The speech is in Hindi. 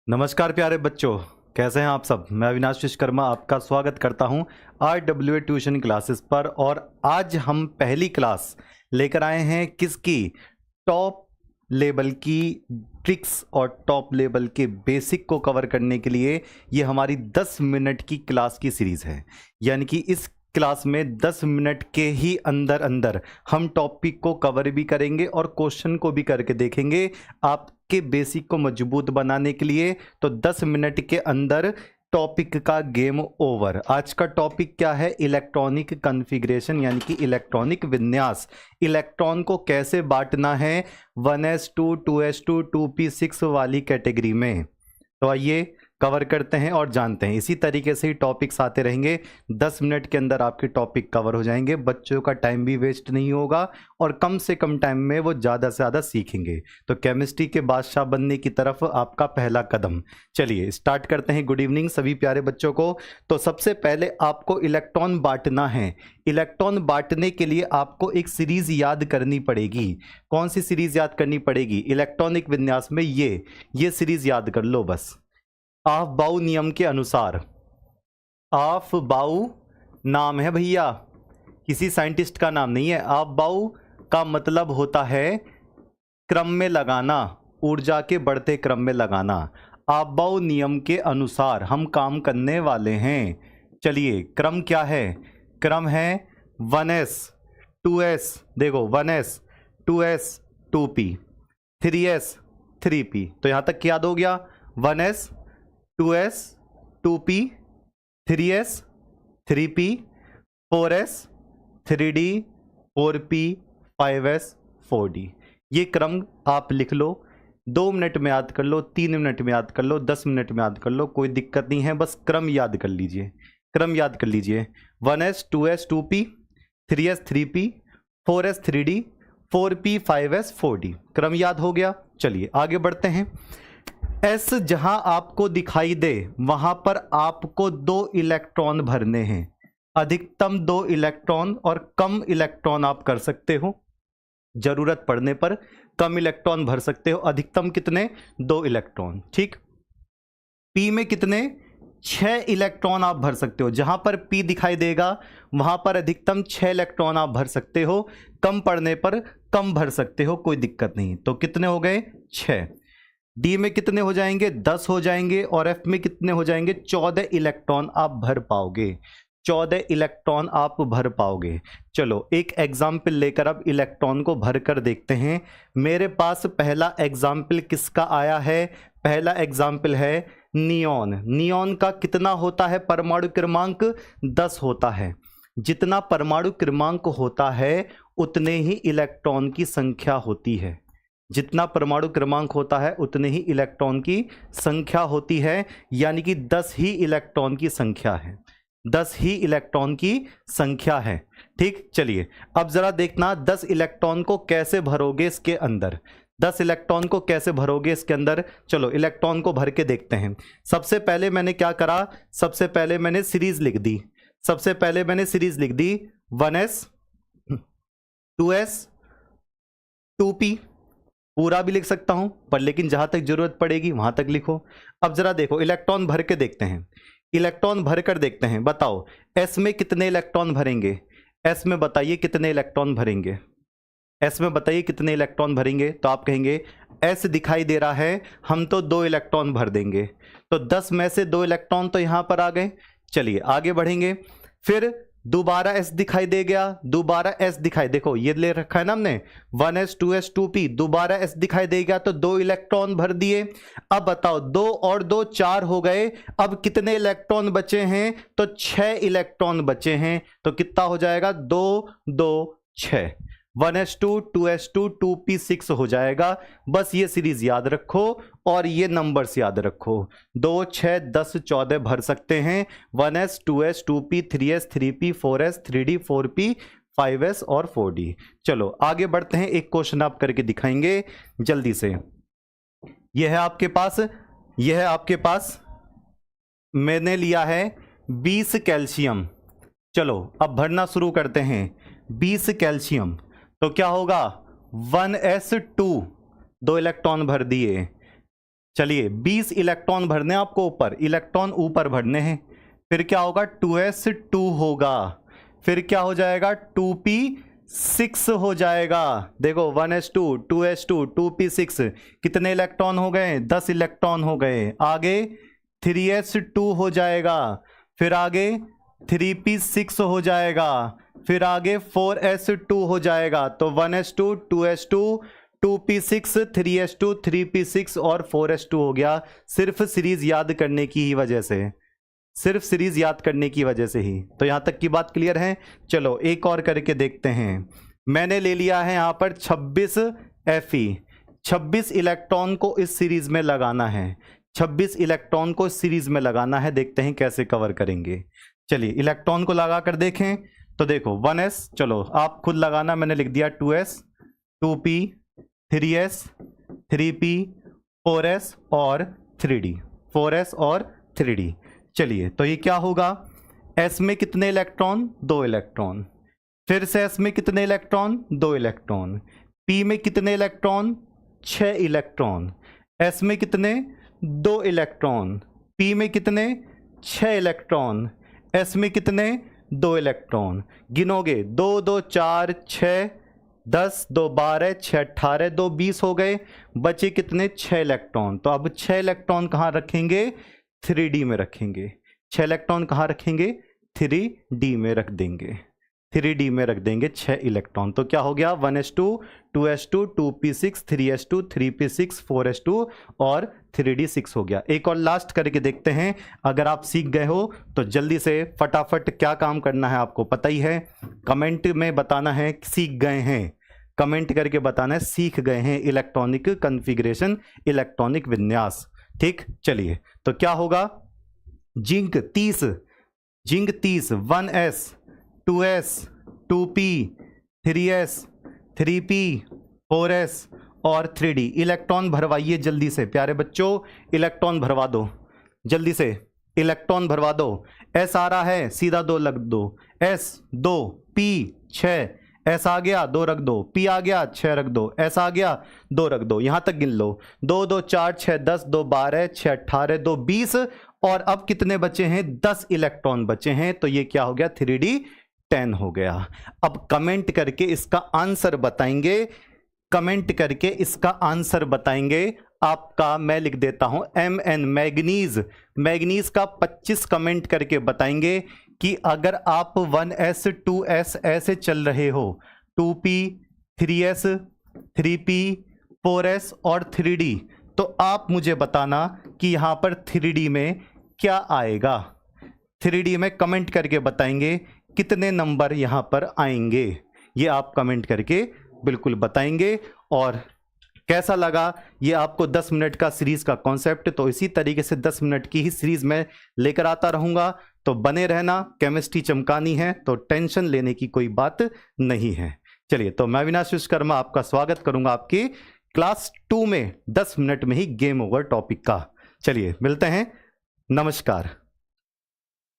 नमस्कार प्यारे बच्चों, कैसे हैं आप सब। मैं अविनाश विश्वकर्मा आपका स्वागत करता हूं RWA ट्यूशन क्लासेस पर। और आज हम पहली क्लास लेकर आए हैं किसकी, टॉप लेवल की ट्रिक्स और टॉप लेवल के बेसिक को कवर करने के लिए। ये हमारी 10 मिनट की क्लास की सीरीज़ है, यानी कि इस क्लास में 10 मिनट के ही अंदर अंदर हम टॉपिक को कवर भी करेंगे और क्वेश्चन को भी करके देखेंगे आपके बेसिक को मजबूत बनाने के लिए। तो 10 मिनट के अंदर टॉपिक का गेम ओवर। आज का टॉपिक क्या है? इलेक्ट्रॉनिक कॉन्फ़िगरेशन, यानी कि इलेक्ट्रॉनिक विन्यास। इलेक्ट्रॉन को कैसे बांटना है 1s2, 2s2, 2p6 वाली कैटेगरी में। तो आइए कवर करते हैं और जानते हैं। इसी तरीके से ही टॉपिक्स आते रहेंगे, 10 मिनट के अंदर आपके टॉपिक कवर हो जाएंगे। बच्चों का टाइम भी वेस्ट नहीं होगा और कम से कम टाइम में वो ज़्यादा से ज़्यादा सीखेंगे। तो केमिस्ट्री के बादशाह बनने की तरफ आपका पहला कदम। चलिए स्टार्ट करते हैं। गुड इवनिंग सभी प्यारे बच्चों को। तो सबसे पहले आपको इलेक्ट्रॉन बांटना है। इलेक्ट्रॉन बांटने के लिए आपको एक सीरीज याद करनी पड़ेगी। कौन सी सीरीज याद करनी पड़ेगी? इलेक्ट्रॉनिक विन्यास में ये सीरीज याद कर लो बस। ऑफ बाउ नियम के अनुसार, ऑफ बाउ नाम है भैया, किसी साइंटिस्ट का नाम नहीं है। ऑफ बाउ का मतलब होता है क्रम में लगाना, ऊर्जा के बढ़ते क्रम में लगाना। ऑफ बाउ नियम के अनुसार हम काम करने वाले हैं। चलिए क्रम क्या है? क्रम है 1s 2s, देखो 1s 2s 2p, 3s 3p। तो यहां तक याद हो गया। 1s 2s 2p, 3s 3p, 4s 3d, 4p 5s 4d। ये क्रम आप लिख लो। 2 मिनट में याद कर लो, 3 मिनट में याद कर लो, 10 मिनट में याद कर लो, कोई दिक्कत नहीं है। बस क्रम याद कर लीजिए, क्रम याद कर लीजिए। 1s 2s 2p, 3s 3p, 4s 3d, 4p 5s 4d। क्रम याद हो गया। चलिए आगे बढ़ते हैं। एस जहां आपको दिखाई दे वहां पर आपको 2 इलेक्ट्रॉन भरने हैं। अधिकतम 2 इलेक्ट्रॉन और कम इलेक्ट्रॉन आप कर सकते हो। जरूरत पड़ने पर कम इलेक्ट्रॉन भर सकते हो। अधिकतम कितने? 2 इलेक्ट्रॉन। ठीक। पी में कितने? 6 इलेक्ट्रॉन आप भर सकते हो। जहां पर पी दिखाई देगा वहां पर अधिकतम 6 इलेक्ट्रॉन आप भर सकते हो। कम पड़ने पर कम भर सकते हो, कोई दिक्कत नहीं। तो कितने हो गए? 6। डी में कितने हो जाएंगे? 10 हो जाएंगे। और एफ में कितने हो जाएंगे? 14 इलेक्ट्रॉन आप भर पाओगे। 14 इलेक्ट्रॉन आप भर पाओगे। चलो एक एग्जाम्पल लेकर अब इलेक्ट्रॉन को भर कर देखते हैं। मेरे पास पहला एग्जाम्पल किसका आया है? पहला एग्जाम्पल है नियॉन। नियॉन का कितना होता है परमाणु क्रमांक? 10 होता है। जितना परमाणु क्रमांक होता है उतने ही इलेक्ट्रॉन की संख्या होती है। जितना परमाणु क्रमांक होता है उतने ही इलेक्ट्रॉन की संख्या होती है, यानी कि 10 ही इलेक्ट्रॉन की संख्या है। 10 ही इलेक्ट्रॉन की संख्या है। ठीक। चलिए अब जरा देखना 10 इलेक्ट्रॉन को कैसे भरोगे इसके अंदर। 10 इलेक्ट्रॉन को कैसे भरोगे इसके अंदर? चलो इलेक्ट्रॉन को भर के देखते हैं। सबसे पहले मैंने क्या करा? सबसे पहले मैंने सीरीज लिख दी। सबसे पहले मैंने सीरीज लिख दी 1s 2s 2p। पूरा भी लिख सकता हूं पर लेकिन जहां तक जरूरत पड़ेगी वहां तक लिखो। अब जरा देखो इलेक्ट्रॉन भर के देखते हैं। इलेक्ट्रॉन भर कर देखते हैं। बताओ एस में कितने इलेक्ट्रॉन भरेंगे? एस में बताइए कितने इलेक्ट्रॉन भरेंगे? एस में बताइए कितने इलेक्ट्रॉन भरेंगे? तो आप कहेंगे एस दिखाई दे रहा है, हम तो 2 इलेक्ट्रॉन भर देंगे। तो 10 में से 2 इलेक्ट्रॉन तो यहां पर आ गए। चलिए आगे बढ़ेंगे। फिर दोबारा एस दिखाई दे गया, दोबारा एस दिखाई, देखो ये ले रखा है ना हमने 1s 2s 2p। दोबारा एस दिखाई दे गया तो 2 इलेक्ट्रॉन भर दिए। अब बताओ 2 और 2 4 हो गए। अब कितने इलेक्ट्रॉन बचे हैं? तो 6 इलेक्ट्रॉन बचे हैं। तो कितना हो जाएगा? 2 2 6। 1s2 2s2 2p6 हो जाएगा। बस ये सीरीज याद रखो और ये नंबर्स याद रखो। 2 6 10 14 भर सकते हैं। 1s 2s 2p 3s 3p 4s 3d 4p 5s और 4d। चलो आगे बढ़ते हैं। एक क्वेश्चन आप करके दिखाएंगे जल्दी से। यह है आपके पास, यह है आपके पास मैंने लिया है 20 कैल्शियम। चलो अब भरना शुरू करते हैं। 20 कैल्शियम तो क्या होगा? 1s2 2 इलेक्ट्रॉन भर दिए। चलिए 20 इलेक्ट्रॉन भरने हैं आपको ऊपर, इलेक्ट्रॉन ऊपर भरने हैं। फिर क्या होगा, 2s2 होगा, फिर क्या हो जाएगा 2p6 हो जाएगा। देखो 1s2 2s2 2p6 कितने इलेक्ट्रॉन हो गए, 10 इलेक्ट्रॉन हो गए। आगे 3s2 हो जाएगा, फिर आगे 3p6 हो जाएगा, फिर आगे 4s2 हो जाएगा। तो 1s2 2s2 2p6 3s2 3p6 और 4s2 हो गया। सिर्फ सीरीज याद करने की ही वजह से, सिर्फ सीरीज याद करने की वजह से ही। तो यहां तक की बात क्लियर है। चलो एक और करके देखते हैं। मैंने ले लिया है यहां पर 26 Fe, 26 इलेक्ट्रॉन को इस सीरीज में लगाना है, 26 इलेक्ट्रॉन को इस सीरीज में लगाना है। देखते हैं कैसे कवर करेंगे। चलिए इलेक्ट्रॉन को लगा कर देखें तो देखो 1s, चलो आप खुद लगाना, मैंने लिख दिया 2s 2p 3s 3p 4s और 3d, 4s और 3d। चलिए तो ये क्या होगा, s में कितने इलेक्ट्रॉन, 2 इलेक्ट्रॉन, फिर से s में कितने इलेक्ट्रॉन, 2 इलेक्ट्रॉन, p में कितने इलेक्ट्रॉन, 6 इलेक्ट्रॉन, s में कितने, 2 इलेक्ट्रॉन, p में कितने, 6 इलेक्ट्रॉन, s में कितने, 2 इलेक्ट्रॉन। गिनोगे 2 2 4 6 10 2 12 6 18 2 20 हो गए, बचे कितने, 6 इलेक्ट्रॉन। तो अब 6 इलेक्ट्रॉन कहाँ रखेंगे, 3d में रखेंगे। 6 इलेक्ट्रॉन कहाँ रखेंगे, 3d में रख देंगे, 3d में रख देंगे 6 इलेक्ट्रॉन। तो क्या हो गया, 1s2 2s2 2p6 3s2 3p6 4s2 और 3d6 हो गया। एक और लास्ट करके देखते हैं। अगर आप सीख गए हो तो जल्दी से फटाफट क्या काम करना है आपको पता ही है, कमेंट में बताना है सीख गए हैं, कमेंट करके बताना है सीख गए हैं इलेक्ट्रॉनिक कॉन्फ़िगरेशन, इलेक्ट्रॉनिक विन्यास। ठीक, चलिए तो क्या होगा, zinc 30 1s 2s 2p 3s 3p 4s और 3d। इलेक्ट्रॉन भरवाइए जल्दी से प्यारे बच्चों, इलेक्ट्रॉन भरवा दो जल्दी से, इलेक्ट्रॉन भरवा दो। s आ रहा है, सीधा 2 लग दो, s 2 p 6, s आ गया 2 रख दो, p आ गया 6 रख दो, s आ गया 2 रख दो। यहां तक गिन लो, 2 2 4 6 10 2 12 6 18 2 20 और अब कितने बचे हैं, 10 इलेक्ट्रॉन बचे हैं। तो ये क्या हो गया, 3d10 हो गया। अब कमेंट करके इसका आंसर बताएंगे, कमेंट करके इसका आंसर बताएंगे आपका। मैं लिख देता हूं Mn मैग्नीज, मैग्नीज का 25 कमेंट करके बताएंगे कि अगर आप 1s 2s ऐसे चल रहे हो, 2p 3s 3p 4s और 3d, तो आप मुझे बताना कि यहां पर 3d में क्या आएगा। 3d में कमेंट करके बताएंगे कितने नंबर यहां पर आएंगे, ये आप कमेंट करके बिल्कुल बताएंगे। और कैसा लगा ये आपको 10 मिनट का सीरीज का कॉन्सेप्ट, तो इसी तरीके से 10 मिनट की ही सीरीज में लेकर आता रहूंगा। तो बने रहना, केमिस्ट्री चमकानी है तो टेंशन लेने की कोई बात नहीं है। चलिए तो मैं अविनाश विश्वकर्मा आपका स्वागत करूंगा आपकी क्लास 2 में 10 मिनट में ही गेम ओवर टॉपिक का। चलिए मिलते हैं, नमस्कार।